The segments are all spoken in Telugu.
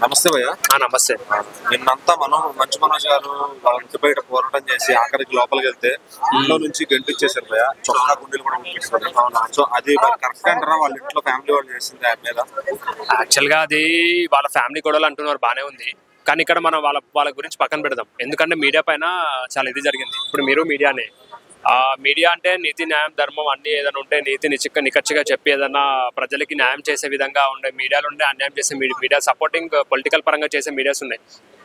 నమస్తే భయ్య. నమస్తే. నిన్నంతా మనం మంచు మనోజ్ గారు వాళ్ళ ఇంటి బయట పోరాటం చేసి ఆఖరికి లోపలికి వెళ్తే ఇంట్లో నుంచి గెంటిచ్చేసారు భయ్య. చొక్కా గుండెలు కూడా పంపిస్తారు. సో అది కరెక్ట్ అంటారా? వాళ్ళ ఇంట్లో ఫ్యామిలీ వాళ్ళు చేసింది యాప్ మీద? యాక్చువల్ గా అది వాళ్ళ ఫ్యామిలీ గొడవలు అంటున్నారు, బానే ఉంది. కానీ ఇక్కడ మనం వాళ్ళ గురించి పక్కన పెడదాం. ఎందుకంటే మీడియా పైన చాలా ఇది జరిగింది. ఇప్పుడు మీరు మీడియానే, మీడియా అంటే నీతి న్యాయం ధర్మం అన్ని ఏదైనా ఉంటే నీతి నిక్కచ్చిగా చెప్పి ఏదైనా ప్రజలకి న్యాయం చేసే విధంగా ఉండే మీడియాలు ఉండే, అన్యాయం చేసే మీడియా సపోర్టింగ్ పొలిటికల్ పరంగా చేసే మీడియాస్ ఉన్నాయి.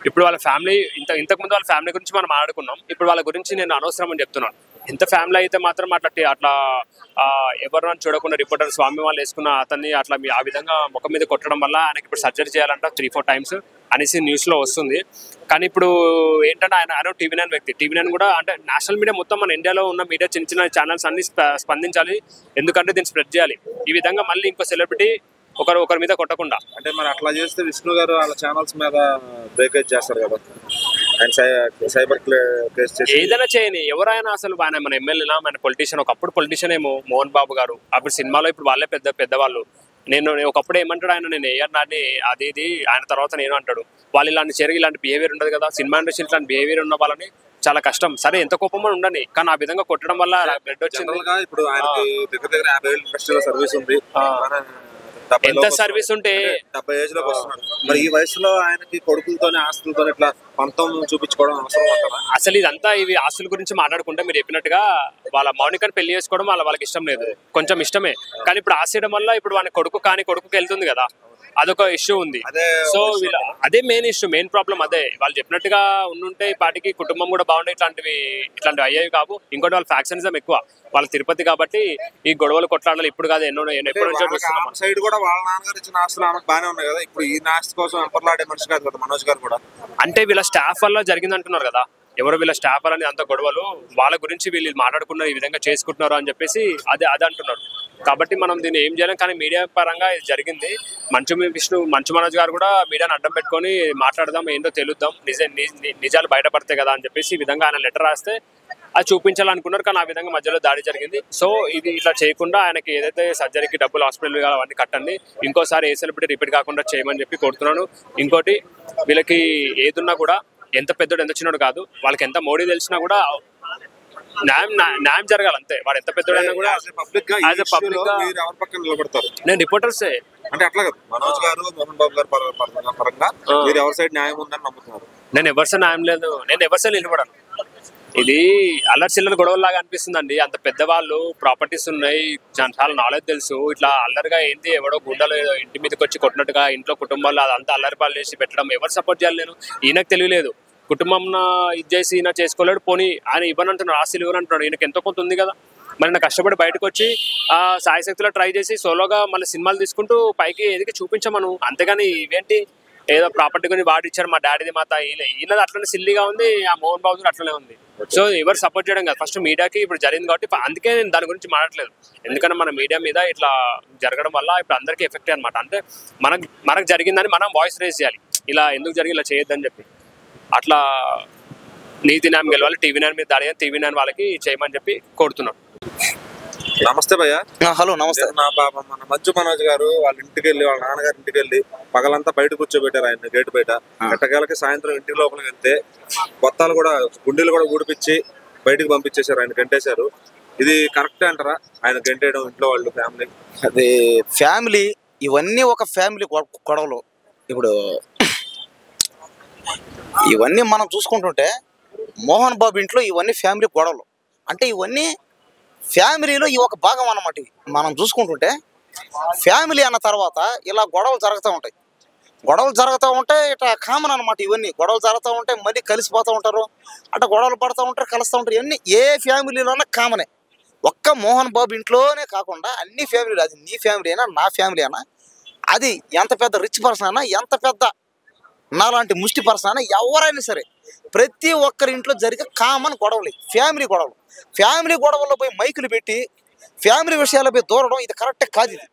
ఇప్పుడు వాళ్ళ ఫ్యామిలీ ఇంతకుముందు వాళ్ళ ఫ్యామిలీ గురించి మనం ఆడుకున్నాం. ఇప్పుడు వాళ్ళ గురించి నేను అనవసరం అని చెప్తున్నాను. ఎంత ఫ్యామిలీ అయితే మాత్రం అట్లా ఎవరిని చూడకుండా రిపోర్టర్ స్వామి వాళ్ళు వేసుకున్న అతన్ని అట్లా ఆ విధంగా ముఖం మీద కొట్టడం వల్ల ఆయనకి ఇప్పుడు సర్జరీ చేయాలంట 3-4 times అనేసి న్యూస్లో వస్తుంది. కానీ ఇప్పుడు ఏంటంటే ఆయన టీవీ9 వ్యక్తి. టీవీ9 కూడా అంటే నేషనల్ మీడియా మొత్తం మన ఇండియాలో ఉన్న మీడియా చిన్న ఛానల్స్ అన్ని స్పందించాలి. ఎందుకంటే దీన్ని స్ప్రెడ్ చేయాలి. ఈ విధంగా మళ్ళీ ఇంకో సెలబ్రిటీ ఒకరి మీద కొట్టకుండా. అంటే మరి అట్లా చేస్తే విష్ణు గారు వాళ్ళ ఛానల్స్ మీద బ్రేకేజ్ చేస్తారు కదా, ఆయన సైబర్ కేసు చేసి. ఏదైనా చేయని ఎవరైనా అసలు ఆయన మన ఎమ్మెల్యేనా, మన పొలిటీషియన్. ఒకప్పుడు పొలిటీషియన్ ఏమో మోహన్ బాబు గారు, అప్పుడు సినిమాలో, ఇప్పుడు వాళ్ళే పెద్దవాళ్ళు. నేను ఒకప్పుడు ఏమంటాడు ఆయన, నేను ఏయన్నాన్ని అది ఇది, ఆయన తర్వాత నేను అంటాడు. వాళ్ళు ఇలాంటి బిహేవియర్ ఉండదు కదా. సినిమా ఇండస్ట్రీ ఇలాంటి బిహేవియర్ ఉన్న వాళ్ళని చాలా కష్టం. సరే ఎంత కోపం ఉండని, కానీ ఆ విధంగా కొట్టడం వల్ల బ్లడ్ వచ్చింది. ఇప్పుడు ఆయనకి దగ్గర 50,000 ఇండస్ట్రీలో సర్వీస్ ఉంది. ఎంత సర్వీస్ ఉంటే 70 ఏజ్ లోకి వస్తున్నాడు. మరి ఈ వయసులో ఆయనకి కొడుకులతోనే ఆస్తులతో ఇట్లా పంతం చూపించుకోవడం అవసరం అంటారా? అసలు ఇదంతా ఇవి ఆస్తుల గురించి మాట్లాడుకుంటే మీరు చెప్పినట్టుగా వాళ్ళ మౌనికని పెళ్లి చేసుకోవడం వాళ్ళకి ఇష్టం లేదు, కొంచెం ఇష్టమే. కానీ ఇప్పుడు ఆశయడం వల్ల ఇప్పుడు వాళ్ళ కొడుకుకి వెళ్తుంది కదా, అదొక ఇష్యూ ఉంది. సో అదే మెయిన్ ఇష్యూ, మెయిన్ ప్రాబ్లం అదే. వాళ్ళు చెప్పినట్టుగా ఉండుంటే ఈ పాటికి కుటుంబం కూడా బాగుండే ఇట్లాంటివి అయ్యేవి కావు. ఇంకోటి వాళ్ళ ఫ్యాక్షనిజం ఎక్కువ, వాళ్ళ తిరుపతి కాబట్టి ఈ గొడవలు కొట్లాడాలి. ఇప్పుడు కాదు, ఎప్పటి నుంచో చూస్తున్నాం. సైడ్ కూడా వాళ్ళ నాన్నగారు ఇచ్చిన ఆస్తులు ఆమెకు బాగానే ఉన్నాయి కదా. ఇప్పుడు ఈ ఆస్తి కోసం ఎంపర్లాడే మనిషి కాదు కదా మనోజ్ గారు కూడా. అంటే వీళ్ళ స్టాఫ్ వల్ల జరిగింది అంటున్నారు కదా. ఎవరో వీళ్ళ స్టాఫ్ వల్ల అంత గొడవలు, వాళ్ళ గురించి వీళ్ళు మాట్లాడుకున్నారు, ఈ విధంగా చేసుకుంటున్నారు అని చెప్పేసి అదే అంటున్నారు. కాబట్టి మనం దీన్ని ఏం చేయలేం. కానీ మీడియా పరంగా ఇది జరిగింది. మంచు మనోజ్ గారు కూడా మీడియాని అడ్డం పెట్టుకొని మాట్లాడదాం, ఏంటో తెలుద్దాం, నిజాలు బయటపడతాయి కదా అని చెప్పేసి ఈ విధంగా ఆయన లెటర్ రాస్తే అది చూపించాలనుకున్నారు. కానీ ఆ విధంగా మధ్యలో దాడి జరిగింది. సో ఇది ఇట్లా చేయకుండా ఆయనకి ఏదైతే సర్జరీకి డబ్బులు, హాస్పిటల్ అవన్నీ కట్టండి, ఇంకోసారి ఏ సెలబ్రిటీ రిపీట్ కాకుండా చేయమని చెప్పి కోరుతున్నాను. ఇంకోటి, వీళ్ళకి ఏదున్నా కూడా ఎంత పెద్దోడు ఎంత చిన్నోడు కాదు, వాళ్ళకి ఎంత మోడీ తెలిసినా కూడా న్యాయం జరగాలి అంతే. వాడు ఎంత పెద్దోడైనా కూడా నేను రిపోర్టర్సే. అంటే అట్లా కదా మనోజ్ గారు, మోహన్ బాబు గారు పరంగా మీరు ఎవరి సైడ్ న్యాయం ఉందని నమ్ముతున్నారు? నేను ఎవరి సైడ్ న్యాయం లేదు, నేను ఎవరి సైడ్ నిలబడను. ఇది అల్లరి చిల్లర గొడవలాగా అనిపిస్తుందండి. అంత పెద్దవాళ్ళు, ప్రాపర్టీస్ ఉన్నాయి, చాలా నాలెడ్జ్ తెలుసు. ఇట్లా అల్లరిగా ఏంటి, ఎవడో గుండెలు ఇంటి మీదకి వచ్చి కొట్టినట్టుగా ఇంట్లో కుటుంబాలు అదంతా అల్లరి పాలు చేసి పెట్టడం ఎవరు సపోర్ట్ చేయాలి? నేను ఈయనకు తెలియలేదు, కుటుంబం ఇది చేసి ఈయన చేసుకోలేడు, పోనీ ఆయన ఇవ్వనంటున్నాడు, ఆస్తులు ఇవ్వనంటున్నాడు. ఈయనకి ఎంతో కొంత ఉంది కదా. మరి నాకు కష్టపడి బయటకు వచ్చి సాయశక్తిలో ట్రై చేసి సోలోగా మళ్ళీ సినిమాలు తీసుకుంటూ పైకి ఎదిగి చూపించమను. అంతేగాని ఇవేంటి ఏదో ప్రాపర్టీ కొని వాడిచ్చారు మా డాడీది మా ఈయనది అట్లనే సిల్లీగా ఉంది, ఆ మోహన్ బాబు అట్లనే ఉంది. సో ఎవరు సపోర్ట్ చేయడం కాదు, ఫస్ట్ మీడియాకి ఇప్పుడు జరిగింది కాబట్టి అందుకే నేను దాని గురించి మాట్లాడలేదు. ఎందుకంటే మన మీడియా మీద ఇట్లా జరగడం వల్ల ఇప్పుడు అందరికీ ఎఫెక్ట్ అనమాట. అంటే మనకు జరిగిందని మనం వాయిస్ రేజ్ చేయాలి, ఇలా ఎందుకు జరిగి ఇలా చేయొద్దని చెప్పి. అట్లా నీతి న్యాయం గెలవాలి. టీవీ9 మీద దాడి టీవీ9 వాళ్ళకి చేయమని చెప్పి కోరుతున్నాం. నమస్తే భయ్య. హలో నమస్తే. మన మంచు మనోజ్ గారు వాళ్ళ ఇంటికి వెళ్ళి, వాళ్ళ నాన్నగారి ఇంటికి వెళ్ళి పగలంతా బయట కూర్చోబెట్టారు ఆయన గేటు బయట. ఎట్టకేలకి సాయంత్రం ఇంటి లోపలికి వెళ్తే కొత్తాలు కూడా గుండెలు కూడా ఊడిపించి బయటకు పంపించేశారు, ఆయన గంటేశారు. ఇది కరెక్టే అంటారా ఆయన గంటేయడం? ఇంట్లో వాళ్ళు ఫ్యామిలీ, అది ఫ్యామిలీ, ఇవన్నీ ఒక ఫ్యామిలీ గొడవలు. ఇప్పుడు ఇవన్నీ మనం చూసుకుంటుంటే మోహన్ బాబు ఇంట్లో ఇవన్నీ ఫ్యామిలీ గొడవలు. అంటే ఇవన్నీ ఫ్యామిలీలో ఈ ఒక భాగం అన్నమాట. మనం చూసుకుంటుంటే ఫ్యామిలీ అన్న తర్వాత ఇలా గొడవలు జరుగుతూ ఉంటాయి. ఇట్లా కామన్ అనమాట. ఇవన్నీ గొడవలు జరుగుతూ ఉంటాయి, మళ్ళీ కలిసిపోతూ ఉంటారు, అట్లా గొడవలు పడుతూ ఉంటారు, కలుస్తూ ఉంటారు. ఇవన్నీ ఏ ఫ్యామిలీలోనే కామనే. ఒక్క మోహన్ బాబు ఇంట్లోనే కాకుండా అన్ని ఫ్యామిలీలు, అది నీ ఫ్యామిలీ అయినా నా ఫ్యామిలీ అయినా, అది ఎంత పెద్ద రిచ్ పర్సన్ అయినా, ఎంత పెద్ద నాలాంటి ముష్టి పర్సన్ అయినా, ఎవరైనా సరే ప్రతి ఒక్కరి ఇంట్లో జరిగే కామన్ గొడవలు ఫ్యామిలీ గొడవలు. ఫ్యామిలీ గొడవల్లో పోయి మైకులు పెట్టి ఫ్యామిలీ విషయాలపై దూరడం ఇది కరెక్టే కాదు. ఇది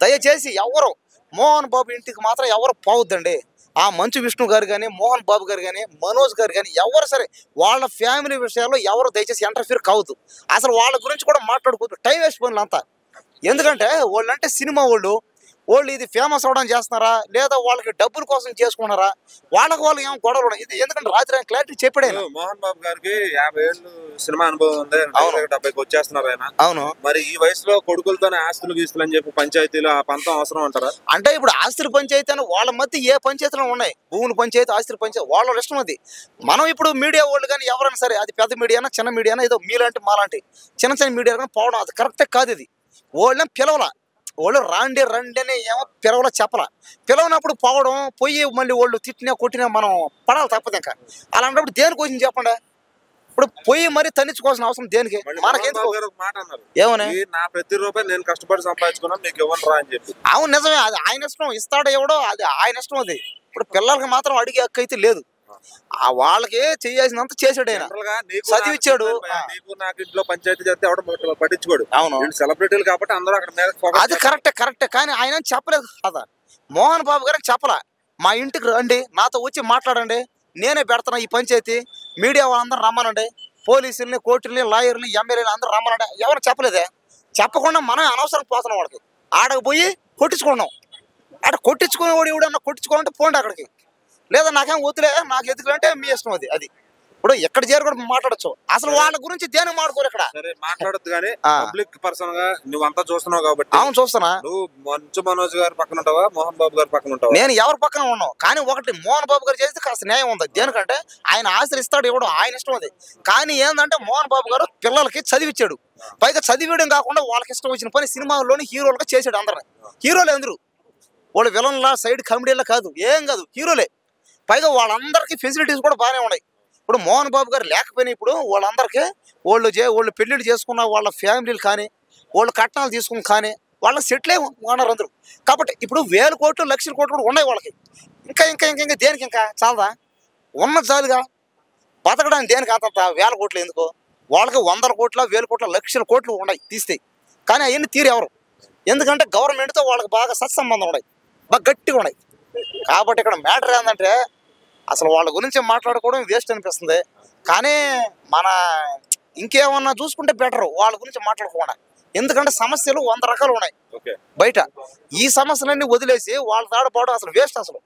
దయచేసి ఎవరు మోహన్ బాబు ఇంటికి మాత్రం ఎవరు పోవద్దండి. ఆ మంచు విష్ణు గారు కానీ, మోహన్ బాబు గారు కానీ, మనోజ్ గారు కానీ, ఎవరు సరే వాళ్ళ ఫ్యామిలీ విషయాల్లో ఎవరు దయచేసి ఇంటర్ఫీర్ కావద్దు. అసలు వాళ్ళ గురించి కూడా మాట్లాడుకోవద్దు. టైం వేస్ట్ పనులు అంతా. ఎందుకంటే వాళ్ళంటే సినిమా వాళ్ళు, వాళ్ళు ఇది ఫేమస్ అవడం చేస్తున్నారా లేదా వాళ్ళకి డబ్బుల కోసం చేసుకున్నారా, వాళ్ళు ఏమో గొడవలు ఉన్నాయి. ఇది ఎందుకంటే రాత్రి ఆయన క్లారిటీ చెప్పాడు ఆయన. మోహన్ బాబు గారికి 50 ఏళ్ళు సినిమా అనుభవం ఉంది, 70కి వచ్చేస్తున్నారు ఆయన. అవును, మరి ఈ వయసులో కొడుకులతోనే ఆస్తులు గీస్తులు అని చెప్పి పంచాయతీలో ఆ పంతం అవసరం అంటారా? అంటే ఇప్పుడు ఆస్తుల పంచాయతీ అని వాళ్ళ మధ్య ఏ పంచాయతీలో ఉన్నాయి, భూముల పంచాయతీ ఆస్తుల పంచాయతీ వాళ్ళ ఇష్టం అది. మనం ఇప్పుడు మీడియా వాళ్ళు కానీ ఎవరైనా సరే, అది పెద్ద మీడియానా చిన్న మీడియానా, ఏదో మీలాంటి మాలాంటి చిన్న చిన్న మీడియా కానీ పోవడం అది కరెక్టే కాదు. ఇది వాళ్ళని పిలవల, వాళ్ళు రండి అని ఏమో పిలవల చెప్పల. పిలవనప్పుడు పోవడం, పోయి మళ్ళీ వాళ్ళు తిట్టినా కొట్టినా మనం పడాలి తప్పదు. ఇంకా అలాంటప్పుడు దేనికి వచ్చింది చెప్పండి? ఇప్పుడు పోయి మరీ తన్నించుకోవాల్సిన అవసరం దేనికి? మనకేందుకు? మాట అన్నారు ఏమని, నా ప్రతి రూపాయి నేను కష్టపడి సంపాదించుకున్నాను, మీకు ఇవ్వను రా అని చెప్పి. అవును నిజమే, అది ఆయన ఇష్టం, ఇస్తాడో ఎవడో అది ఆయన ఇష్టం. అది ఇప్పుడు పిల్లలకి మాత్రం అడిగే హక్కు అయితే లేదు. వాళ్ళకి చేయాల్సినంత చేసాడు ఆయన, చదివిచ్చాడు. నీకు నాకు ఇంట్లో పంచాయతీ చేస్తే ఎవడ పట్టించుకోడు. అవును, సెలబ్రిటీలు కాబట్టి అందరూ అక్కడ మీద అది కరెక్టే. కానీ ఆయన చెప్పలేదు కదా, మోహన్ బాబు గారికి చెప్పలా. మా ఇంటికి రండి, నాతో వచ్చి మాట్లాడండి, నేనే పెడతాను ఈ పంచాయతీ, మీడియా వాళ్ళందరూ రమ్మనండి, పోలీసుల్ని, కోర్టుల్ని, లాయర్ని, ఎమ్మెల్యేని అందరూ రమ్మనండి. ఎవరు చెప్పలేదే? చెప్పకుండా మనం అనవసరం పోతున్నాం. వాళ్ళకి ఆడకు పోయి కొట్టించుకున్నాం. ఆడ కొట్టించుకునేవాడు ఎవడన్నా కొట్టించుకోవాలంటే పోండి అక్కడికి, లేదా నాకేం వద్దులే నాకు ఎందుకంటే మీ ఇష్టం. అది ఇప్పుడు ఎక్కడ చేరు కూడా మాట్లాడచ్చు. అసలు వాళ్ళ గురించి దేని మాట్లాడుకోరు ఇక్కడ. మాట్లాడద్దు కానీ పబ్లిక్ పర్సన్ గా నువ్వంతా చూస్తున్నావు కాబట్టి. అవును చూస్తున్నా. నువ్వు మంచు మనోజ్ గారి పక్కన ఉంటావా, మోహన్ బాబు గారి పక్కన ఉంటావా? నేను ఎవరి పక్కన ఉన్నావు, కానీ ఒకటి మోహన్ బాబు గారు చేస్తే కాస్త న్యాయం ఉంది. దేనికంటే ఆయన ఆస్తులు ఇస్తాడు ఇవ్వడం ఆయన ఇష్టం. అది కానీ ఏంటంటే మోహన్ బాబు గారు పిల్లలకి చదివిచ్చాడు, పైగా చదివేయడం కాకుండా వాళ్ళకి ఇష్టం వచ్చిన పని సినిమాలోని హీరోలుగా చేసాడు. అందరిని హీరోలే అందరూ, వాళ్ళు విలన్లా సైడ్ కామెడీలా కాదు, ఏం కాదు, హీరోలే. పైగా వాళ్ళందరికీ ఫెసిలిటీస్ కూడా బాగానే ఉన్నాయి. ఇప్పుడు మోహన్ బాబు గారు లేకపోయినా ఇప్పుడు వాళ్ళందరికీ వాళ్ళు పెళ్లిళ్ళు చేసుకున్న వాళ్ళ ఫ్యామిలీలు కానీ, వాళ్ళు కట్నాలు తీసుకుని కానీ వాళ్ళకి సెటిల్ అయి ఉన్నారు అందరూ. కాబట్టి ఇప్పుడు 1000 కోట్లు 1,00,000 కోట్లు కూడా ఉన్నాయి వాళ్ళకి. ఇంకా దేనికి? ఇంకా చాలదా? ఉన్న చాలుగా బతకడానికి దేనికి అంత 1000 కోట్లు ఎందుకు? వాళ్ళకి 100 కోట్ల 1000 కోట్ల 1,00,000 కోట్లు ఉన్నాయి తీస్తాయి. కానీ అవన్నీ తీరు ఎవరు? ఎందుకంటే గవర్నమెంట్తో వాళ్ళకి బాగా సత్సంబంధం ఉన్నాయి, బాగా గట్టిగా ఉన్నాయి. కాబట్టి ఇక్కడ మ్యాటర్ ఏంటంటే అసలు వాళ్ళ గురించి మాట్లాడుకోవడం వేస్ట్ అనిపిస్తుంది. కానీ మన ఇంకేమన్నా చూసుకుంటే బెటర్ వాళ్ళ గురించి మాట్లాడుకోవడం. ఎందుకంటే సమస్యలు 100 రకాలు ఉన్నాయి బయట. ఈ సమస్యలన్నీ వదిలేసి వాళ్ళ తాడపోవడం అసలు వేస్ట్ అసలు.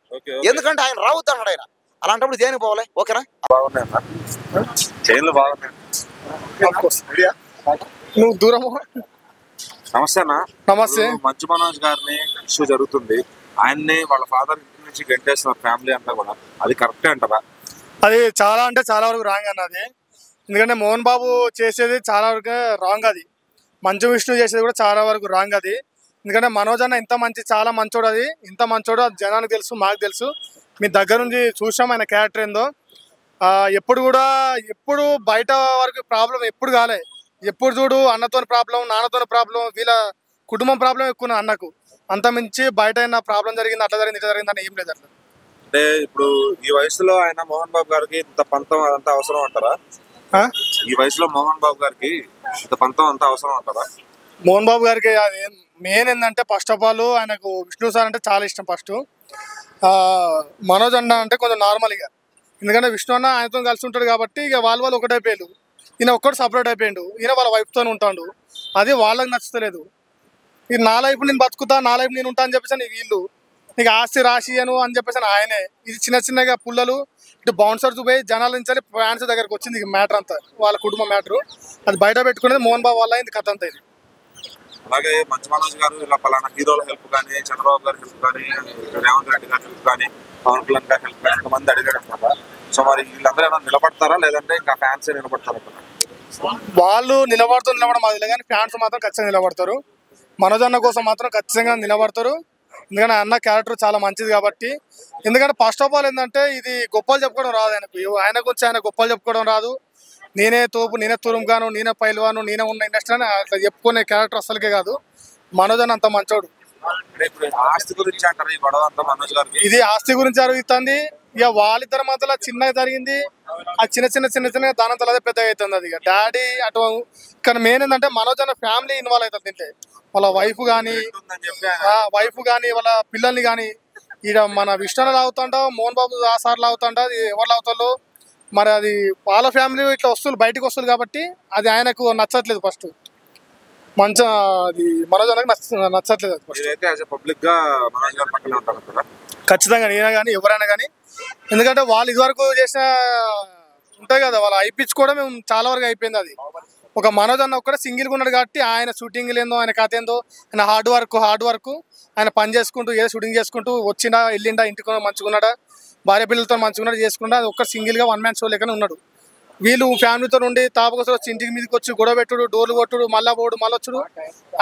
ఎందుకంటే ఆయన రావద్దు అన్నాడు ఆయన. అలాంటప్పుడు దేనికి పోవాలి? ఓకేనా? నువ్వు దూరం. నమస్తే. మంచు మనోజ్ గారిని ఇష్యూ జరుగుతుంది, ఆయన్ని వాళ్ళ ఫాదర్ ఇంటి నుంచి గెంటేస్తున్నారు ఫ్యామిలీ అంతా కూడా, అది కరెక్టే అంటారా? అది చాలా అంటే చాలా వరకు రాంగ్ అన్నది. ఎందుకంటే మోహన్ బాబు చేసేది చాలా వరకు రాంగ్. అది మంచు విష్ణు చేసేది కూడా చాలా వరకు రాంగ్. అది ఎందుకంటే మనోజ్ అన్న ఇంత మంచి, చాలా మంచోడు. అది ఇంత మంచోడు అది జనానికి తెలుసు, మాకు తెలుసు. మీ దగ్గర నుంచి చూసాం ఆయన క్యారెక్టర్ ఏందో. ఎప్పుడు బయట వరకు ప్రాబ్లం ఎప్పుడు కాలే. ఎప్పుడు చూడు అన్నతో ప్రాబ్లం, నాన్నతో ప్రాబ్లం, వీళ్ళ కుటుంబం ప్రాబ్లం ఎక్కువ అన్నకు. అంత మించి బయట అయినా ప్రాబ్లం జరిగింది, అట్లా జరిగింది, ఇట్లా జరిగింది అని ఏం లేదు అట్లా. అంటే ఇప్పుడు ఈ వయసులో ఆయన మోహన్ బాబు గారికి ఇంత పంతం అదంతా అవసరం అంటారా? ఈ వయసులో మోహన్ బాబు గారికి ఇంత పంతం అంతా అవసరం అంటారా? మోహన్ బాబు గారికి అది మెయిన్ ఏంటంటే ఫస్ట్ ఆఫ్ ఆల్ ఆయనకు విష్ణు సార్ అంటే చాలా ఇష్టం. ఫస్ట్ మనోజ్ అన్న అంటే కొంచెం నార్మల్గా, ఎందుకంటే విష్ణు అన్న ఆయనతో కలిసి ఉంటాడు కాబట్టి ఇక వాళ్ళు ఒకటైపోయాడు. ఈయన ఒక్కడు సపరేట్ అయిపోయాడు. ఈయన వాళ్ళ వైఫ్తో ఉంటాడు. అది వాళ్ళకి నచ్చలేదు. ఇది నా లైఫ్ నేను బతుకుతా, నా లైఫ్ నేను ఉంటా అని చెప్పేసి వీళ్ళు నీకు ఆస్తి రాసి అని చెప్పేసి ఆయనే. ఇది చిన్నగా పుల్లలు ఇటు బౌన్సర్స్ పోయి జనాల నుంచి ఫ్యాన్స్ దగ్గరకు వచ్చింది మ్యాటర్ అంతా, వాళ్ళ కుటుంబ మ్యాటర్. అది బయట పెట్టుకునేది మోహన్ బాబు వల్ల ఇది కథ అంతా. ఇది అలాగే మంచు మనోజ్ గారు ఇలా పలానా హీరోల హెల్ప్ కానీ, చంద్రబాబు గారి హెల్ప్ కానీ, రేవంత్ రెడ్డి గారి హెల్ప్ కానీ, పవన్ కళ్యాణ్ గారి హెల్ప్ కానీ ఎంతమంది అడిగారు అనమాట. సో మరి వీళ్ళందరూ ఏమైనా నిలబడతారా లేదంటే ఇంకా ఫ్యాన్స్ నిలబడతారా? వాళ్ళు నిలబడడం మాది, కానీ ఫ్యాన్స్ మాత్రం ఖచ్చితంగా నిలబడతారు. మనోజ్ అన్న కోసం మాత్రం ఖచ్చితంగా నిలబడతారు. ఎందుకంటే అన్న క్యారెక్టర్ చాలా మంచిది కాబట్టి. ఎందుకంటే ఫస్ట్ ఆఫ్ ఆల్ ఏంటంటే ఇది గొప్పలు చెప్పుకోవడం రాదు ఆయనకు. ఆయన గురించి ఆయన గొప్పలు చెప్పుకోవడం రాదు. నేనే తోపు, నేనే తురుంగాను, నేనే పైల్వాను, నేనే ఉన్న ఇండస్ట్రీ అని అట్లా చెప్పుకునే క్యారెక్టర్ అసలుకే కాదు. మనోజ్ అన్న అంత మంచోడు. ఆస్తి గురించి అంటారు ఈ గొడవ అంతా మనోజ్ గారికి. ఇది ఆస్తి గురించి జరుగుతుంది. ఇక వాళ్ళిద్దరి మధ్యలో చిన్నగా జరిగింది. ఆ చిన్న దాని తలదే పెద్దగా అవుతుంది. అది డాడీ అటు. కానీ మెయిన్ ఏంటంటే మనోజ్ అన్న ఫ్యామిలీ ఇన్వాల్వ్ అవుతుంది. తింటే వాళ్ళ వైఫ్ కానీ వాళ్ళ పిల్లల్ని కానీ. ఈడ మన విష్ణుని లాగుతుంటా, మోహన్ బాబు సార్ లాగుతుంటా, అది ఎవరు లాగుతాలో మరి. అది వాళ్ళ ఫ్యామిలీ ఇట్లా బయటకు వస్తుంది కాబట్టి అది ఆయనకు నచ్చట్లేదు ఫస్ట్. మంచి అది మనోజ్ అన్నకి నచ్చట్లేదు అది first. మీరైతే యాజ్ పబ్లిక్ గా మనోజ్ గారి పక్కనే ఉంటారు కదా. ఖచ్చితంగా నేనే కానీ ఎవరైనా కానీ, ఎందుకంటే వాళ్ళు ఇదివరకు చేసిన ఉంటాయి కదా, వాళ్ళు అయిపించుకోవడం మేము చాలా వరకు అయిపోయింది. అది ఒక మనోజ్ అన్న ఒక్కడే సింగిల్గా ఉన్నాడు కాబట్టి ఆయన షూటింగ్ ఏందో, ఆయన కథ ఏందో, ఆయన హార్డ్ వర్క్ ఆయన పని చేసుకుంటూ ఏదో షూటింగ్ చేసుకుంటూ వచ్చిండా వెళ్ళిండా ఇంటికి మంచిగా ఉన్నాడా, భార్య పిల్లలతో మంచిగా ఉన్నాడు చేసుకుంటా, అది ఒక్క సింగిల్గా వన్ మ్యాన్ షో లెక్కనే ఉన్నాడు. వీళ్ళు ఫ్యామిలీతో నుండి తాపకొచ్చి వచ్చి ఇంటికి మీదకి వచ్చి గొడవ పెట్టుడు, డోర్లు కొట్టుడు, మళ్ళా పోడు, మళ్ళీ వచ్చుడు,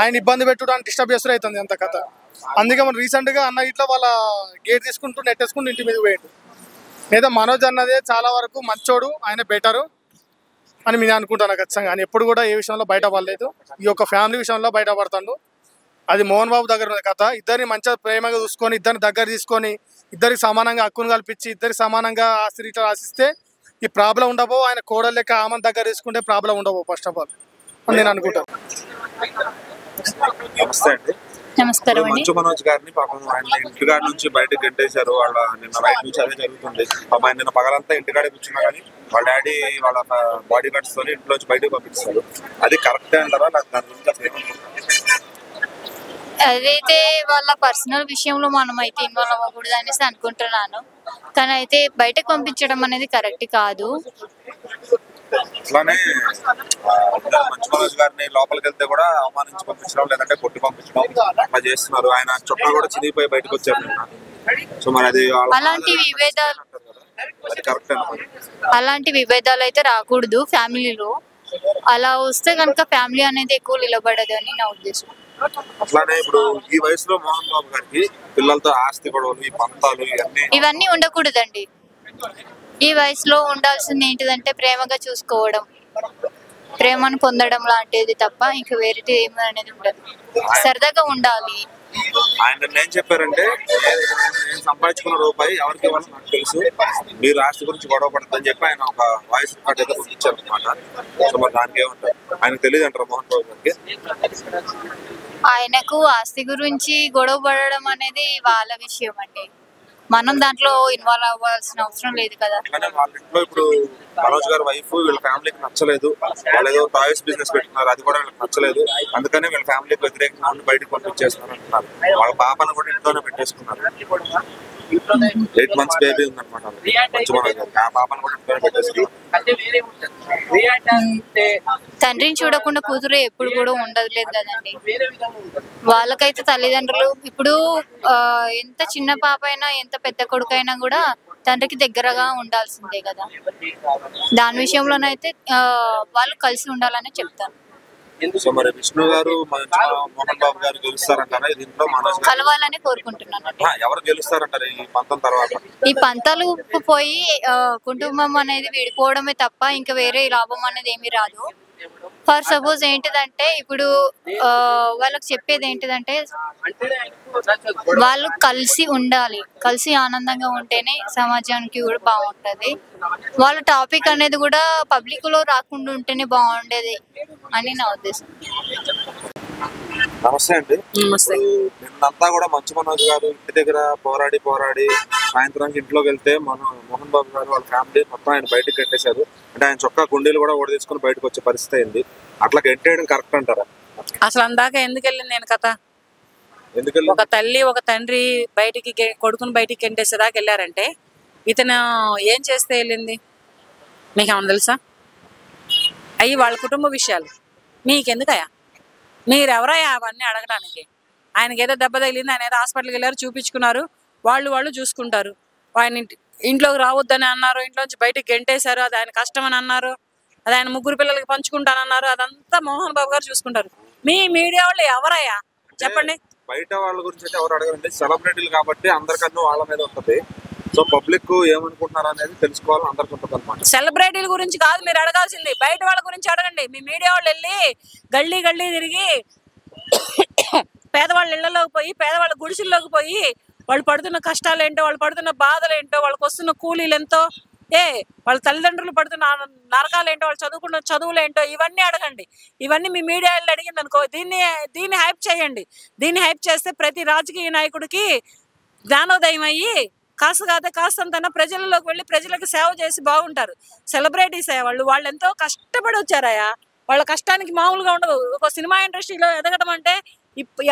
ఆయన ఇబ్బంది పెట్టుడు అని డిస్టర్బ్ చేస్తూ అవుతుంది అంత కథ. అందుకే మనం రీసెంట్గా అన్న ఇట్లా వాళ్ళ గేట్ తీసుకుంటూ నెట్టేసుకుంటూ ఇంటి మీదకి పోయాడు. లేదా మనోజ్ అన్నదే చాలా వరకు మంచోడు, ఆయన బెటరు అని నేను అనుకుంటాను ఖచ్చితంగా. ఆయన ఎప్పుడు కూడా ఏ విషయంలో బయటపడలేదు, ఈ యొక్క ఫ్యామిలీ విషయంలో బయటపడతాడు. అది మోహన్ బాబు దగ్గర ఉన్న కథ. ఇద్దరిని మంచిగా ప్రేమగా చూసుకొని, ఇద్దరిని దగ్గర తీసుకొని, ఇద్దరికి సమానంగా హక్కును కల్పించి, ఇద్దరికి సమానంగా ఆస్తి రీట్లు ఆశిస్తే ఈ ప్రాబ్లం ఉండబో. ఆయన కోడలు లెక్క ఆమెను దగ్గర తీసుకుంటే ప్రాబ్లం ఉండబో ఫస్ట్ ఆఫ్ ఆల్ అని నేను అనుకుంటాను. నమస్తే అండి. నమస్కారం అండి. మంచు మనోజ్ గారిని పాపం ఆయన ఇంటికాడ నుంచి బయటకు గంటేశారు. వాళ్ళ నిన్న రైట్ నుంచి అదే జరుగుతుంది. పాపం ఆయన నిన్న పగలంతా ఇంటికాడే కూర్చున్నా కానీ వాళ్ళ డాడీ వాళ్ళ బాడీ గార్డ్స్ తో ఇంట్లోంచి బయటకు పంపిస్తారు. అది కరెక్టే అంటారా? దాని గురించి అసలు ఏమనుకుంటున్నారు? అదైతే వాళ్ళ పర్సనల్ విషయంలో మనం అయితే ఇన్వాల్వ్ అవ్వకూడదు అనేసి అనుకుంటున్నాను. కానీ అయితే బయటకు పంపించడం అనేది కరెక్ట్ కాదు. అట్లానే మంచు మనోజ్ గారిని లోపలికి వెళ్తే కూడా అవమానించి పంపించడం, లేదంటే కొట్టి పంపించడం అట్లా చేస్తున్నారు. ఆయన చుట్టూ కూడా చినిగిపోయి బయటకు వచ్చారు. సో మరి అది అలాంటి విభేదాలు అది కరెక్ట్ అన్నమాట. అలాంటి విభేదాలు అయితే రాకూడదు ఫ్యామిలీలో. అలా వస్తే కనుక ఫ్యామిలీ అనేది ఎక్కువ నిలబడదు అని నా ఉద్దేశం. అట్లానే ఇప్పుడు ఈ వయసులో మోహన్ బాబు గారికి పిల్లలతో ఆస్తి గొడవలు, ఈ పంతాలు ఇవన్నీ ఉండకూడదండి. ఈ వయసులో ఉండాల్సింది ఏంటిదంటే ప్రేమగా చూసుకోవడం, ప్రేమను పొందడం లాంటిది తప్ప ఇంకా వేరేది ఏమి అనేది ఉండదు. సరదాగా ఉండాలి. ఆయన ఏం చెప్పారంటే, నేను సంపాదించుకున్న రూపాయి ఎవరికి ఇవ్వాలో నాకు తెలుసు, మీరు ఆస్తి గురించి గొడవ పడద్దని చెప్పి ఆయన ఒక వాయిస్ రికార్డ్ అయితే పంపించారు అనమాట. సో మరి దానికి ఏమంటారు? ఆయనకు తెలియదు అంటారు మోహన్ బాబు గారికి? ఆయనకు ఆస్తి గురించి గొడవ పడడం అనేది వాళ్ళ విషయం అండి. మనం దాంట్లో ఇన్వాల్వ్ అవ్వాల్సిన అవసరం లేదు కదా. కానీ వాళ్ళ ఇంట్లో ఇప్పుడు మనోజ్ గారి వైఫ్ వీళ్ళ ఫ్యామిలీకి నచ్చలేదు. వాళ్ళు ఏదో టాయ్స్ బిజినెస్ పెట్టుకున్నారు, అది కూడా వీళ్ళకి నచ్చలేదు. అందుకనే వీళ్ళ ఫ్యామిలీకి వ్యతిరేకంగా ఉండి బయటకు పంపించేస్తున్నారు అంటున్నారు. వాళ్ళ పాపను కూడా ఇంట్లోనే పెట్టేసుకున్నారు. 8 months బేబీ ఉందన్నమాట మంచు మనోజ్ గారికి. ఆ పాపను కూడా ఇంట్లోనే పెట్టేసుకున్నారు. తండ్రిని చూడకుండా కూతురు ఎప్పుడు కూడా ఉండదులేదు కదండి. వాళ్ళకైతే తల్లిదండ్రులు ఇప్పుడు ఎంత చిన్న పాప అయినా ఎంత పెద్ద కొడుకు అయినా కూడా తండ్రికి దగ్గరగా ఉండాల్సిందే కదా. దాని విషయంలోనైతే వాళ్ళు కలిసి ఉండాలని చెప్తాను. సో మరి విష్ణు గారు మోహన్ బాబు గారు గెలుస్తారంటారా దీంట్లో? మనోజ్ కలవాలని కోరుకుంటున్నాను. ఎవరు గెలుస్తారంటారు ఈ పంతం తర్వాత? ఈ పంతాలు పోయి కుటుంబం అనేది విడిపోవడమే తప్ప ఇంకా వేరే లాభం అనేది ఏమీ రాదు. ఫర్ సపోజ్ ఏంటిదంటే ఇప్పుడు వాళ్ళకి చెప్పేది ఏంటిదంటే వాళ్ళు కలిసి ఉండాలి, కలిసి ఆనందంగా ఉంటేనే సమాజానికి కూడా బాగుంటది. వాళ్ళ టాపిక్ అనేది కూడా పబ్లిక్ లో రాకుండా ఉంటేనే బాగుండేది అని నా ఉద్దేశం. నమస్తే అండి. నిన్నంతా కూడా మంచు మనోజ్ గారు ఇంటి దగ్గర పోరాడి సాయంత్రానికి ఇంట్లోకి వెళ్తే మోహన్ బాబు గారు వాళ్ళ ఫ్యామిలీ మొత్తం ఆయన బయటకు కట్టేశారు. అంటే ఆయన చొక్కా గుండీలు కూడా ఓడదీసుకుని బయటకు వచ్చే పరిస్థితి అయింది. అట్లా గెంటేయడం కరెక్ట్ అంటారా? అసలు అందాక ఎందుకు వెళ్ళింది నేను కథ? ఒక తల్లి ఒక తండ్రి బయటికి కొడుకుని బయటికి గెంటేసేదాకా వెళ్ళారంటే ఇతను ఏం చేస్తే వెళ్ళింది మీకు ఏమన్నా తెలుసా? అయ్యి వాళ్ళ కుటుంబ విషయాలు మీకెందుకయ్యా? మీరెవరయ్యా అవన్నీ అడగడానికి? ఆయనకి ఏదో దెబ్బ తగిలింది, ఆయన ఏదో హాస్పిటల్కి వెళ్ళారు, చూపించుకున్నారు, వాళ్ళు చూసుకుంటారు. ఆయన ఇంట్లోకి రావద్దని అన్నారు, ఇంట్లోంచి బయటకు గెంటేశారు, అది ఆయన కష్టం అని అన్నారు, అది ఆయన 3 పిల్లలకి పంచుకుంటానన్నారు, అదంతా మోహన్ బాబు గారు చూసుకుంటారు. మీ మీడియా వాళ్ళు ఎవరయ్యా చెప్పండి? బయట వాళ్ళ గురించి అయితే ఎవరు అడగరండి, సెలబ్రిటీలు కాబట్టి అందరికన్నా వాళ్ళ మీద ఉంటుంది. సో పబ్లిక్ ఏమనుకుంటున్నారు అనేది తెలుసుకోవాలని అందరికి ఉంటుంది అనమాట. సెలబ్రిటీల గురించి కాదు మీరు అడగాల్సింది, బయట వాళ్ళ గురించి అడగండి. మీ మీడియా వాళ్ళు వెళ్ళి గల్లీ తిరిగి పేదవాళ్ళ ఇళ్లలోకి పోయి, పేదవాళ్ళ గుడిసెల్లోకి పోయి వాళ్ళు పడుతున్న కష్టాలు ఏంటో, వాళ్ళు పడుతున్న బాధలు ఏంటో, వాళ్ళకి వస్తున్న కూలీలు ఎంతో, వాళ్ళ తల్లిదండ్రులు పడుతున్న నరకాలు ఏంటో, వాళ్ళు చదువుకున్న చదువులు ఏంటో, ఇవన్నీ అడగండి. ఇవన్నీ మీ మీడియా వాళ్ళు అడిగింది అనుకో, దీన్ని హైప్ చేయండి. దీన్ని హైప్ చేస్తే ప్రతి రాజకీయ నాయకుడికి జ్ఞానోదయం అయ్యి కాస్తంత ప్రజలలోకి వెళ్ళి ప్రజలకు సేవ చేసి బాగుంటారు. సెలబ్రిటీస్ అయ్యా వాళ్ళు ఎంతో కష్టపడి వచ్చారయ్యా. వాళ్ళ కష్టానికి మామూలుగా ఉండదు. ఒక సినిమా ఇండస్ట్రీలో ఎదగడం అంటే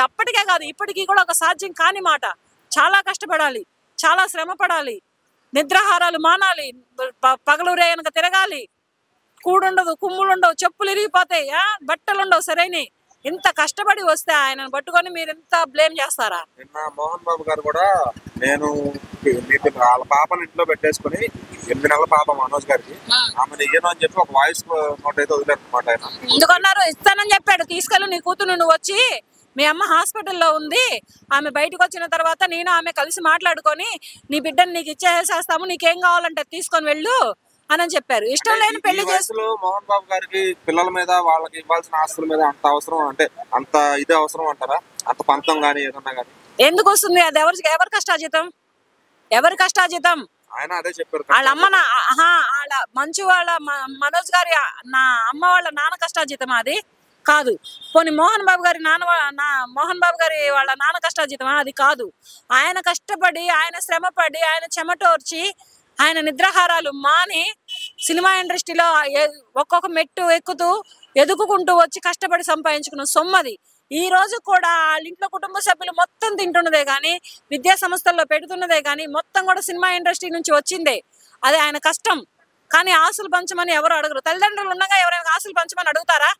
అప్పటికే కాదు ఇప్పటికీ కూడా ఒక సాధ్యం కాని మాట. చాలా కష్టపడాలి, చాలా శ్రమ పడాలి, నిద్రాహారాలు మానాలి, పగలు రేయనక తిరగాలి, కూడుండదు, కుమ్ములు ఉండవు, చెప్పులు ఇరిగిపోతాయి, బట్టలు ఉండవు సరైనవి. ఇంత కష్టపడి వస్తే ఆయనను పట్టుకొని మీరు ఎంత బ్లేమ్ చేస్తారా? నిన్న మోహన్ బాబు గారు కూడా నేను వాళ్ళ పాపను ఇంట్లో పెట్టేసుకుని 8 నెలల పాప మనోజ్ గారికి ఆమెను ఇయ్యను అని చెప్పి ఒక వాయిస్ నోట్ అయితే వదిలేరన్నమాట. ఆయన ఎందుకన్నారు? ఇస్తానని చెప్పాడు. తీసుకెళ్ళి నీ కూతురు నువ్వు వచ్చి, మీ అమ్మ హాస్పిటల్లో ఉంది, ఆమె బయటకు వచ్చిన తర్వాత నేను ఆమె కలిసి మాట్లాడుకొని నీ బిడ్డను నీకు ఇచ్చేసేస్తాము, నీకేం కావాలంటే తీసుకొని వెళ్ళు అని చెప్పారు. ఇష్టం లేని పెళ్లి చేసి మోహన్ బాబు గారికి పిల్లల మీద వాళ్ళకి ఇవ్వాల్సిన ఆస్తుల మీద అంత అవసరం అంటే అంత ఇదే అవసరం అంటారా? అంత పంతం గానీ ఏదన్నా గానీ ఎందుకు వస్తుంది? అది ఎవరి కష్టార్జితం? ఎవరి కష్టార్జితం? ఆయన అదే చెప్పారు. వాళ్ళ అమ్మ వాళ్ళ మంచు వాళ్ళ మనోజ్ గారి నా అమ్మ వాళ్ళ నాన్న కష్టార్జితం అది కాదు. పోనీ మోహన్ బాబు గారి మోహన్ బాబు గారి వాళ్ళ నాన్న కష్టార్జితమా? అది కాదు. ఆయన కష్టపడి, ఆయన శ్రమపడి, ఆయన చెమటోర్చి, ఆయన నిద్రాహారాలు మాని సినిమా ఇండస్ట్రీలో ఒక్కొక్క మెట్టు ఎక్కుతూ ఎదుగుకుంటూ వచ్చి కష్టపడి సంపాదించుకున్న సొమ్మది. ఈ రోజు కూడా వాళ్ళ ఇంట్లో కుటుంబ సభ్యులు మొత్తం తింటున్నదే కానీ, విద్యా సంస్థల్లో పెడుతున్నదే కానీ మొత్తం కూడా సినిమా ఇండస్ట్రీ నుంచి వచ్చిందే. అది ఆయన కష్టం. కానీ ఆస్తులు పంచమని ఎవరు అడగరు. తల్లిదండ్రులు ఉండగా ఎవరైనా ఆస్తులు పంచమని అడుగుతారా?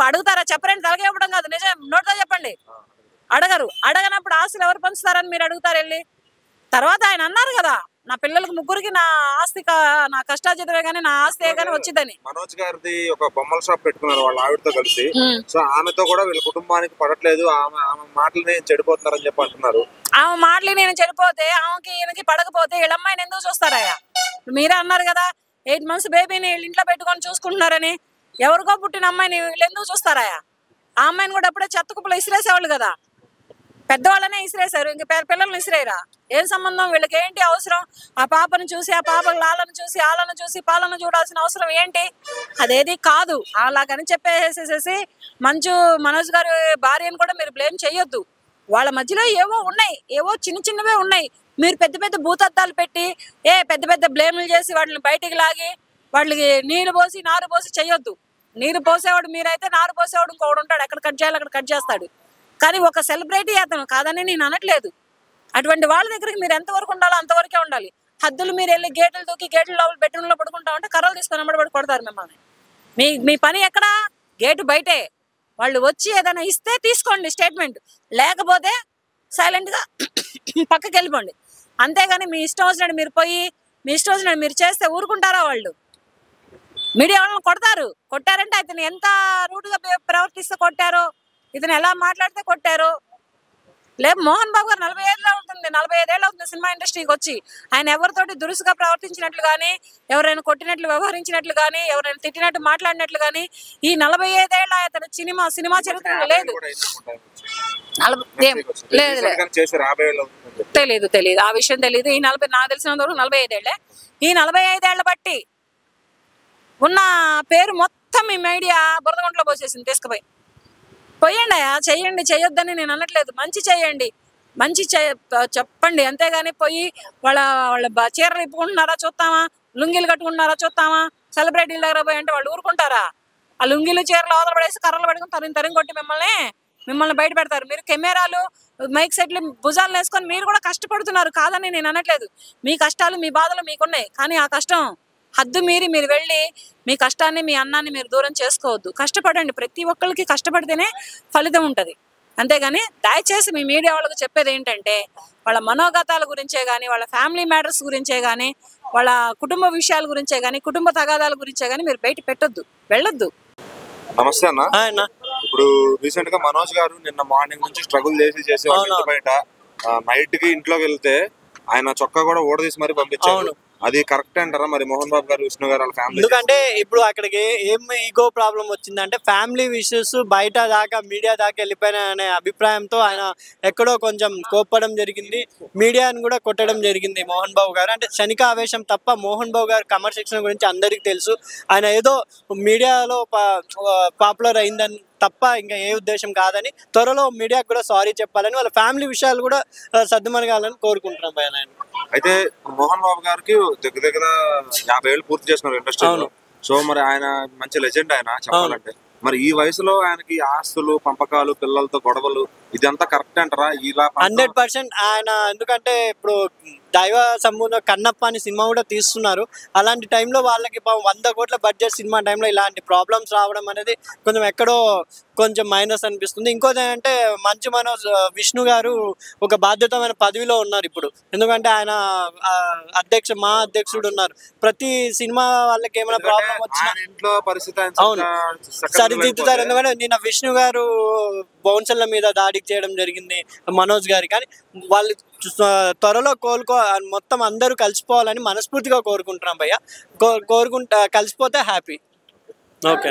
అడుగుతారా? చెప్పరండి. తలగే ఇవ్వడం కాదు, నిజం నోటితో చెప్పండి. అడగరు. అడగనప్పుడు ఆస్తులు ఎవరు పంచుతారని మీరు అడుగుతారు వెళ్ళి? తర్వాత ఆయన అన్నారు కదా, నా పిల్లలకు ముగ్గురికి నా ఆస్తి నా కష్టార్జితమే కానీ నా ఆస్తి కానీ వచ్చిందని. మనోజ్ గారిది ఒక బొమ్మల షాప్ పెట్టుకున్నారు వాళ్ళ ఆవిడతో కలిసి. సో ఆమెతో కూడా వీళ్ళ కుటుంబానికి పడట్లేదు, ఆమె మాటలు చెడిపోతున్నారని చెప్పి అంటున్నారు. ఆమె మాటలు నేను చెడిపోతే ఆమెకి ఈయనకి పడకపోతే వీళ్ళ అమ్మాయిని ఎందుకు చూస్తారయ్యా? మీరే అన్నారు కదా 8 months బేబీని వీళ్ళ ఇంట్లో పెట్టుకొని చూసుకుంటున్నారని. ఎవరికో పుట్టిన అమ్మాయిని వీళ్ళు ఎందుకు చూస్తారయ్యా? ఆ అమ్మాయిని కూడా ఎప్పుడే చెత్త కుప్పలో ఇసిరేసేవాళ్ళు కదా, పెద్దవాళ్ళనే ఇసిరేశారు, ఇంక పిల్లల్ని ఇసిరేరా? ఏం సంబంధం? వీళ్ళకి ఏంటి అవసరం? ఆ పాపను చూసి, ఆ పాపకు లాలను చూసి, ఆలను చూసి, పాలను చూడాల్సిన అవసరం ఏంటి? అదేది కాదు. అలాగని చెప్పేసేసి మనోజ్ గారి భార్యను కూడా మీరు బ్లేమ్ చేయొద్దు. వాళ్ళ మధ్యలో ఏవో ఉన్నాయి, ఏవో చిన్నవే ఉన్నాయి. మీరు పెద్ద పెద్ద భూతత్వాలు పెట్టి పెద్ద పెద్ద బ్లేమ్లు చేసి వాళ్ళని బయటికి లాగి వాళ్ళకి నీరు పోసి నారు పోసి చేయొద్దు. నీరు పోసేవాడు మీరైతే, నారు పోసేవాడు ఇంకోడు ఉంటాడు, ఎక్కడ కట్ చేయాలి అక్కడ కట్ చేస్తాడు. కానీ ఒక సెలబ్రిటీ అతను కాదని నేను అనట్లేదు. అటువంటి వాళ్ళ దగ్గరికి మీరు ఎంతవరకు ఉండాలో అంతవరకే ఉండాలి. హద్దులు మీరు వెళ్ళి గేట్లు దూకి గేట్ల లోపల బెడ్రూమ్లో పడుకుంటా ఉంటే కర్రలు తీసుకొని అమ్మడి కొడతారు మిమ్మల్ని. మీ పని ఎక్కడా? గేటు బయటే. వాళ్ళు వచ్చి ఏదైనా ఇస్తే తీసుకోండి స్టేట్మెంట్, లేకపోతే సైలెంట్గా పక్కకి వెళ్ళిపోండి. అంతేగాని మీ ఇష్టం వచ్చినట్టు మీరు పోయి మీ ఇష్టం వచ్చినట్టు మీరు చేస్తే ఊరుకుంటారా? వాళ్ళు మీడియా వాళ్ళని కొట్టారంటే అతను ఎంత రూడ్గా ప్రవర్తిస్తే కొట్టారో, ఇతను ఎలా మాట్లాడితే కొట్టారో. లేదు మోహన్ బాబు గారు 45 ఏళ్ళు అవుతుంది సినిమా ఇండస్ట్రీకి వచ్చి. ఆయన ఎవరితోటి దురుసుగా ప్రవర్తించినట్లు కానీ, ఎవరైనా కొట్టినట్లు వ్యవహరించినట్లు కానీ, ఎవరైనా తిట్టినట్టు మాట్లాడినట్లు కానీ ఈ 45 ఏళ్ళ అతను సినిమా చరిత్రలో లేదు. తెలీదు ఆ విషయం తెలీదు. ఈ నాకు తెలిసినంత వరకు 45 ఏళ్ళే. ఈ 45 ఏళ్ళ బట్టి ఉన్న పేరు మొత్తం ఈ మీడియా బురదగుంటలో పోసేసింది తీసుకుపోయి. పోయండి చెయ్యండి, చెయ్యొద్దని నేను అనట్లేదు. మంచి చెయ్యండి, మంచి చెప్పండి. అంతేగాని పోయి వాళ్ళ చీరలు ఇప్పుకుంటున్నారా చూస్తామా, లుంగీలు కట్టుకుంటున్నారా చూస్తామా, సెలబ్రిటీల దగ్గర పోయి అంటే వాళ్ళు ఊరుకుంటారా? ఆ లుంగీలు చీరలు అవతల పడేసి కర్రలు పడుకుని తరిగి కొట్టి మిమ్మల్ని బయట పెడతారు. మీరు కెమెరాలు మైక్ సెట్లు భుజాలు వేసుకొని మీరు కూడా కష్టపడుతున్నారు, కాదని నేను అనట్లేదు. మీ కష్టాలు మీ బాధలు మీకున్నాయి. కానీ ఆ కష్టం హద్దు మీరి మీరు వెళ్ళి మీ కష్టాన్ని మీ అన్నాన్ని మీరు దూరం చేసుకోవద్దు. కష్టపడండి. ప్రతి ఒక్కరికి కష్టపడితేనే ఫలితం ఉంటుంది. అంతేగాని దయచేసి మీ మీడియా వాళ్ళకు చెప్పేది ఏంటంటే వాళ్ళ మనోగతాల గురించే కానీ, వాళ్ళ ఫ్యామిలీ మ్యాటర్స్ గురించే కానీ, వాళ్ళ కుటుంబ విషయాల గురించే కానీ, కుటుంబ తగాదాల గురించే కానీ మీరు బయట పెట్టొద్దు, వెళ్ళొద్దు. నమస్తే అన్న. ఇప్పుడు రీసెంట్ గా మనోజ్ గారు నిన్న మార్నింగ్ నుంచి స్ట్రగుల్ చేసి బయట నైట్ కి ఇంట్లోకి వెళ్తే ఆయన చొక్కా కూడా ఊడదీసి మరి పంపించారు. అది కరెక్ట్ అంటారా మరి మోహన్ బాబు గారు, విష్ణు గారు వాళ్ళ ఫ్యామిలీ? ఎందుకంటే ఇప్పుడు అక్కడికి ఏం ఈగో ప్రాబ్లం వచ్చిందంటే ఫ్యామిలీ ఇష్యూస్ బయట దాకా మీడియా దాకా వెళ్ళిపోయినా అనే అభిప్రాయంతో ఆయన ఎక్కడో కొంచెం కోప్పడం జరిగింది, మీడియాని కూడా కొట్టడం జరిగింది మోహన్ బాబు గారు. అంటే క్షణిక ఆవేశం తప్ప మోహన్ బాబు గారు కమర్ శిక్షణ గురించి అందరికీ తెలుసు. ఆయన ఏదో మీడియాలో పాపులర్ అయిందని తప్ప ఇంకా ఏ ఉద్దేశం కాదని, త్వరలో మీడియాకు కూడా సారీ చెప్పాలని, వాళ్ళ ఫ్యామిలీ విషయాలు కూడా సర్దుమనగాలని కోరుకుంటున్నాం ఆయన. అయితే మోహన్ బాబు గారికి దగ్గర 50 ఏళ్ళు పూర్తి చేస్తున్నారు ఇండస్ట్రీలో. సో మరి ఆయన మంచి లెజెండ్ ఆయన చెప్పాలంటే. మరి ఈ వయసులో ఆయనకి ఆస్తులు, పంపకాలు, పిల్లలతో గొడవలు ఇదంతా కరెక్ట్ అంటారా? ఇలా 100% ఆయన, ఎందుకంటే ఇప్పుడు దైవ సంబంధం కన్నప్ప అని సినిమా కూడా తీస్తున్నారు. అలాంటి టైంలో వాళ్ళకి 100 కోట్ల బడ్జెట్ సినిమా టైంలో ఇలాంటి ప్రాబ్లమ్స్ రావడం అనేది కొంచెం ఎక్కడో కొంచెం మైనస్ అనిపిస్తుంది. ఇంకోటి ఏంటంటే మంచు మనోజ్ విష్ణు గారు ఒక బాధ్యతమైన పదవిలో ఉన్నారు ఇప్పుడు. ఎందుకంటే ఆయన మా అధ్యక్షుడు ఉన్నారు. ప్రతి సినిమా వాళ్ళకి ఏమైనా ప్రాబ్లం వచ్చినా ఇంట్లో పరిస్థితి అవును సరిదిద్దుతారు. ఎందుకంటే నిన్న విష్ణు గారు బౌన్సర్ల మీద దాడికి చేయడం జరిగింది మనోజ్ గారి. కానీ వాళ్ళు త్వరలో మొత్తం అందరూ కలిసిపోవాలని మనస్ఫూర్తిగా కోరుకుంటున్నాం భయ్య. కలిసిపోతే హ్యాపీ. ఓకే.